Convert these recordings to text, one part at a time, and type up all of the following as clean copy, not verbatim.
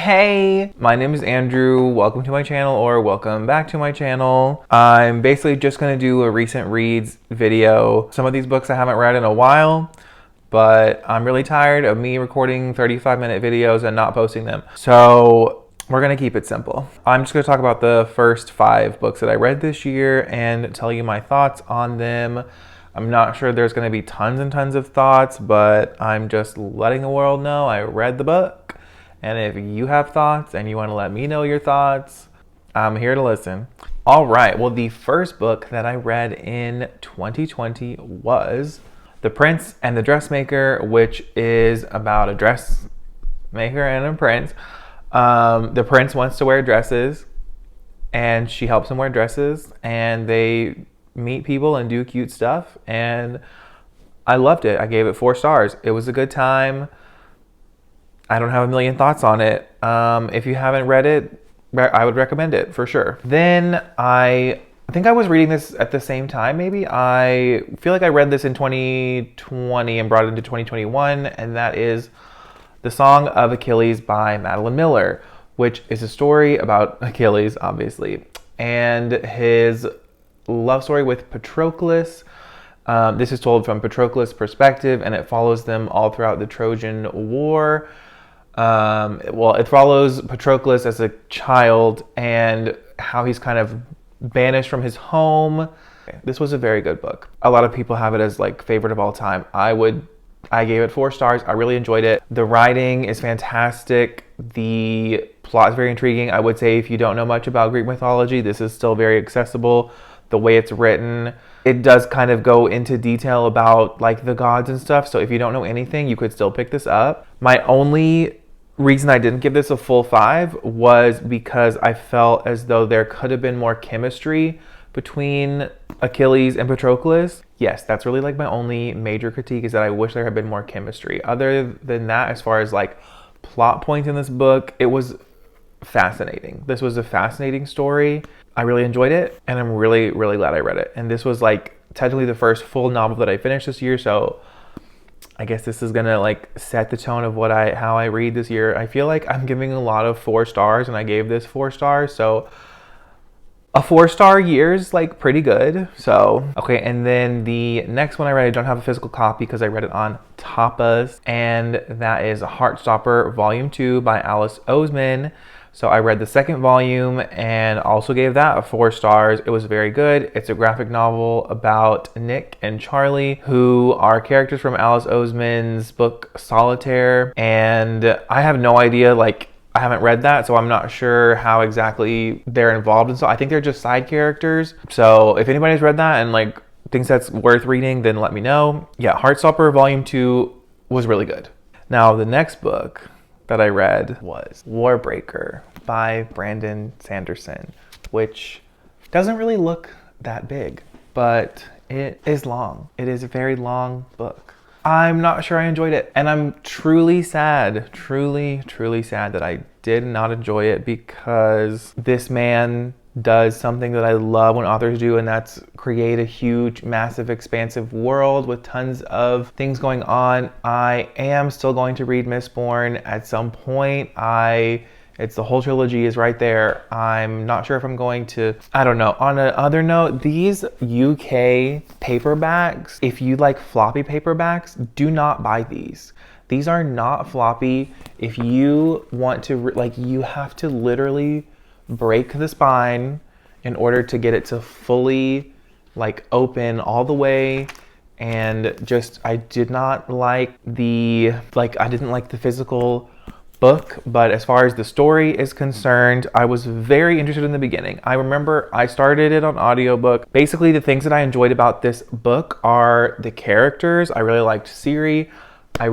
Hey, my name is Andrew. Welcome to my channel, or welcome back to my channel. I'm basically just gonna do a recent reads video. Some of these books I haven't read in a while, but I'm really tired of me recording 35-minute videos and not posting them. So we're gonna keep it simple. I'm just gonna talk about the first 5 books that I read this year and tell you my thoughts on them. I'm not sure there's gonna be tons and tons of thoughts, but I'm just letting the world know I read the book. And if you have thoughts and you want to let me know your thoughts, I'm here to listen. All right, well, the first book that I read in 2020 was The Prince and the Dressmaker, which is about a dressmaker and a prince. The prince wants to wear dresses, and she helps him wear dresses, and they meet people and do cute stuff, and I loved it. I gave it 4 stars. It was a good time. I don't have a million thoughts on it. If you haven't read it, I would recommend it for sure. Then I think I was reading this at the same time, maybe. I feel like I read this in 2020 and brought it into 2021, and that is The Song of Achilles by Madeline Miller, which is a story about Achilles, obviously, and his love story with Patroclus. This is told from Patroclus' perspective, and it follows them all throughout the Trojan War. It follows Patroclus as a child and how he's kind of banished from his home. This was a very good book. A lot of people have it as like favorite of all time. I gave it 4 stars. I really enjoyed it. The writing is fantastic. The plot is very intriguing. I would say if you don't know much about Greek mythology, this is still very accessible. The way it's written, it does kind of go into detail about like the gods and stuff. So if you don't know anything, you could still pick this up. My only reason I didn't give this a full 5 was because I felt as though there could have been more chemistry between Achilles and Patroclus. Yes, that's really like my only major critique, is that I wish there had been more chemistry. Other than that, as far as like plot points in this book, it was fascinating. This was a fascinating story. I really enjoyed it, and I'm really, really glad I read it. And this was like technically the first full novel that I finished this year, so I guess this is gonna like set the tone of how I read this year. I feel like I'm giving a lot of 4 stars, and I gave this 4 stars, so a 4-star year is like pretty good. So okay, and then the next one I read, I don't have a physical copy because I read it on Tapas, and that is Heartstopper Volume 2 by Alice Oseman. So I read the 2nd volume and also gave that a 4 stars. It was very good. It's a graphic novel about Nick and Charlie, who are characters from Alice Oseman's book Solitaire. And I have no idea, like, I haven't read that, so I'm not sure how exactly they're involved. And so I think they're just side characters. So if anybody's read that and like thinks that's worth reading, then let me know. Yeah, Heartstopper Volume 2 was really good. Now the next book that I read was Warbreaker by Brandon Sanderson, which doesn't really look that big, but it is long. It is a very long book. I'm not sure I enjoyed it, and I'm truly sad, truly sad that I did not enjoy it, because this man does something that I love when authors do, and that's create a huge, massive, expansive world with tons of things going on. I am still going to read Mistborn at some point. It's the whole trilogy is right there. I'm not sure if I'm going to, I don't know. On another note, these UK paperbacks, if you like floppy paperbacks, do not buy these. These are not floppy. If you want to, you have to literally break the spine in order to get it to fully open all the way. And just, I did not like I didn't like the physical book, but as far as the story is concerned, I was very interested in the beginning. I remember I started it on audiobook. Basically, the things that I enjoyed about this book are the characters. I really liked Ciri. I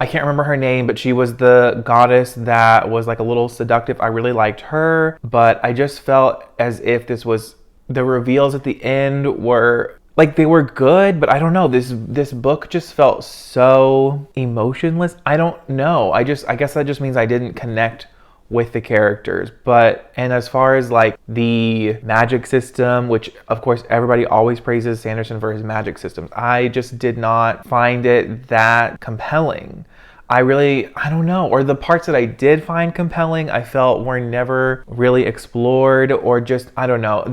can't remember her name, but she was the goddess that was like a little seductive. I really liked her, but I just felt as if the reveals at the end were they were good, but I don't know. This book just felt so emotionless. I don't know. I guess that just means I didn't connect with the characters. And as far as the magic system, which of course everybody always praises Sanderson for his magic systems, I just did not find it that compelling. I don't know, or the parts that I did find compelling, I felt were never really explored, or just, I don't know.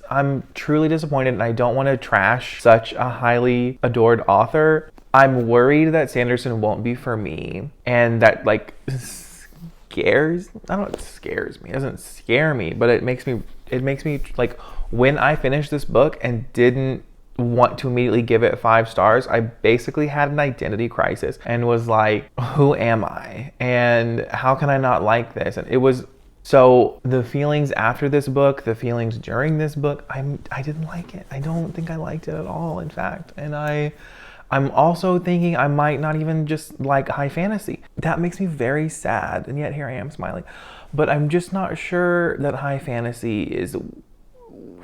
I'm truly disappointed, and I don't want to trash such a highly adored author. I'm worried that Sanderson won't be for me, and that like scares, I don't know, it scares me. It doesn't scare me, but it makes me like, when I finished this book and didn't want to immediately give it 5 stars, I basically had an identity crisis and was like, who am I? And how can I not like this? And it was, so the feelings after this book, the feelings during this book, I didn't like it. I don't think I liked it at all, in fact. And I'm also thinking I might not even just like high fantasy. That makes me very sad, and yet here I am smiling. But I'm just not sure that high fantasy is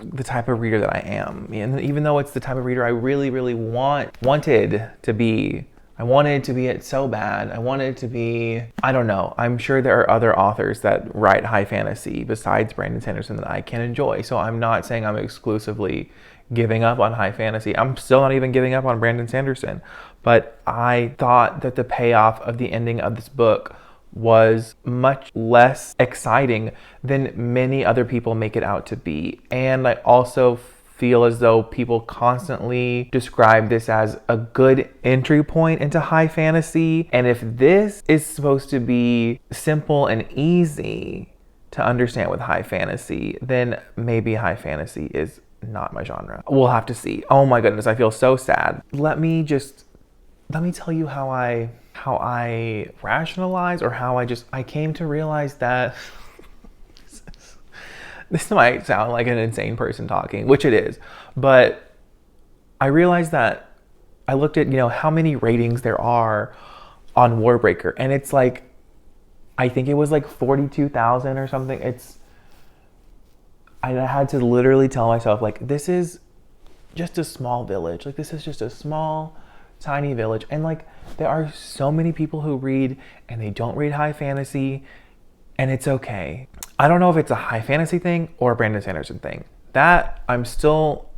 the type of reader that I am. And even though it's the type of reader I really, really wanted to be, I wanted to be it so bad. I wanted to be, I don't know. I'm sure there are other authors that write high fantasy besides Brandon Sanderson that I can enjoy. So I'm not saying I'm exclusively giving up on high fantasy. I'm still not even giving up on Brandon Sanderson. But I thought that the payoff of the ending of this book was much less exciting than many other people make it out to be. And I also feel as though people constantly describe this as a good entry point into high fantasy. And if this is supposed to be simple and easy to understand with high fantasy, then maybe high fantasy is not my genre. We'll have to see. Oh my goodness, I feel so sad. Let me tell you how I rationalize, or how I came to realize that this might sound like an insane person talking, which it is, but I realized that I looked at, how many ratings there are on Warbreaker, and it's like, I think it was like 42,000 or something. I had to literally tell myself, like, this is just a small village. Like, this is just a small, tiny village. And like, there are so many people who read and they don't read high fantasy, and it's okay. I don't know if it's a high fantasy thing or a Brandon Sanderson thing. That I'm still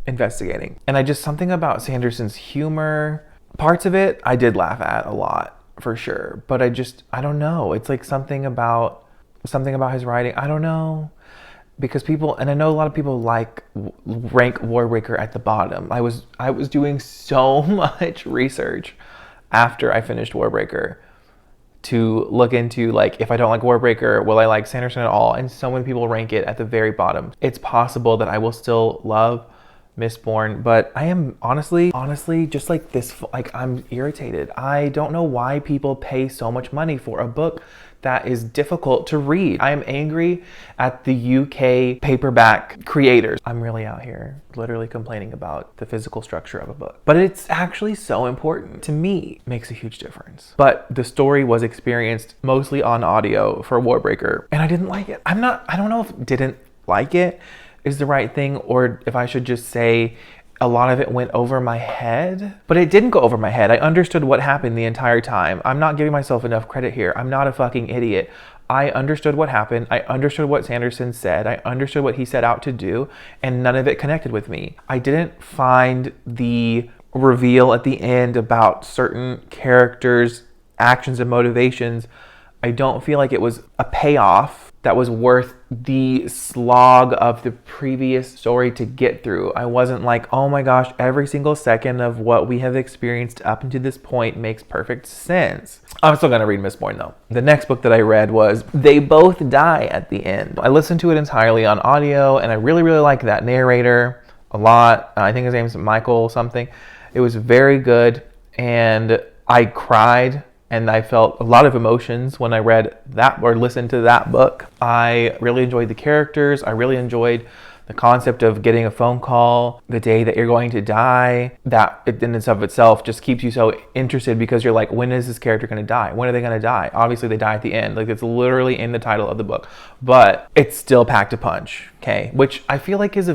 investigating. And something about Sanderson's humor, parts of it I did laugh at a lot, for sure. But I don't know. It's like something about his writing. I don't know. Because people, and I know a lot of people rank Warbreaker at the bottom. I was doing so much research after I finished Warbreaker to look into, like, if I don't like Warbreaker, will I like Sanderson at all? And so many people rank it at the very bottom. It's possible that I will still love Mistborn, but I am honestly just like this, like, I'm irritated. I don't know why people pay so much money for a book that is difficult to read. I am angry at the UK paperback creators. I'm really out here literally complaining about the physical structure of a book. But it's actually so important. To me, it makes a huge difference. But the story was experienced mostly on audio for Warbreaker, and I didn't like it. I don't know if didn't like it is the right thing, or if I should just say a lot of it went over my head. But it didn't go over my head. I understood what happened the entire time. I'm not giving myself enough credit here. I'm not a fucking idiot. I understood what happened. I understood what Sanderson said. I understood what he set out to do, and none of it connected with me. I didn't find the reveal at the end about certain characters' actions and motivations. I don't feel like it was a payoff that was worth the slog of the previous story to get through. I wasn't like, oh my gosh, every single second of what we have experienced up until this point makes perfect sense. I'm still gonna read Mistborn though. The next book that I read was They Both Die at the End. I listened to it entirely on audio, and I really, really like that narrator a lot. I think his name's Michael something. It was very good, and I cried. And I felt a lot of emotions when I read that or listened to that book. I really enjoyed the characters. I really enjoyed the concept of getting a phone call the day that you're going to die. That in and of itself just keeps you so interested, because you're like, when is this character going to die? When are they going to die? Obviously they die at the end. Like, it's literally in the title of the book. But it's still packed a punch, okay? Which I feel like is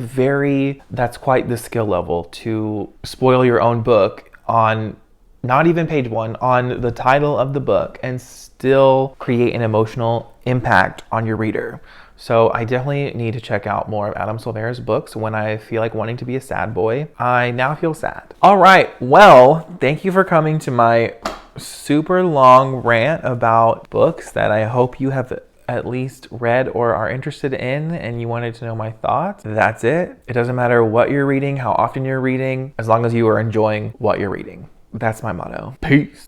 that's quite the skill level, to spoil your own book on not even page 1, on the title of the book, and still create an emotional impact on your reader. So I definitely need to check out more of Adam Silvera's books when I feel like wanting to be a sad boy. I now feel sad. All right, well, thank you for coming to my super long rant about books that I hope you have at least read or are interested in, and you wanted to know my thoughts. That's it. It doesn't matter what you're reading, how often you're reading, as long as you are enjoying what you're reading. That's my motto. Peace.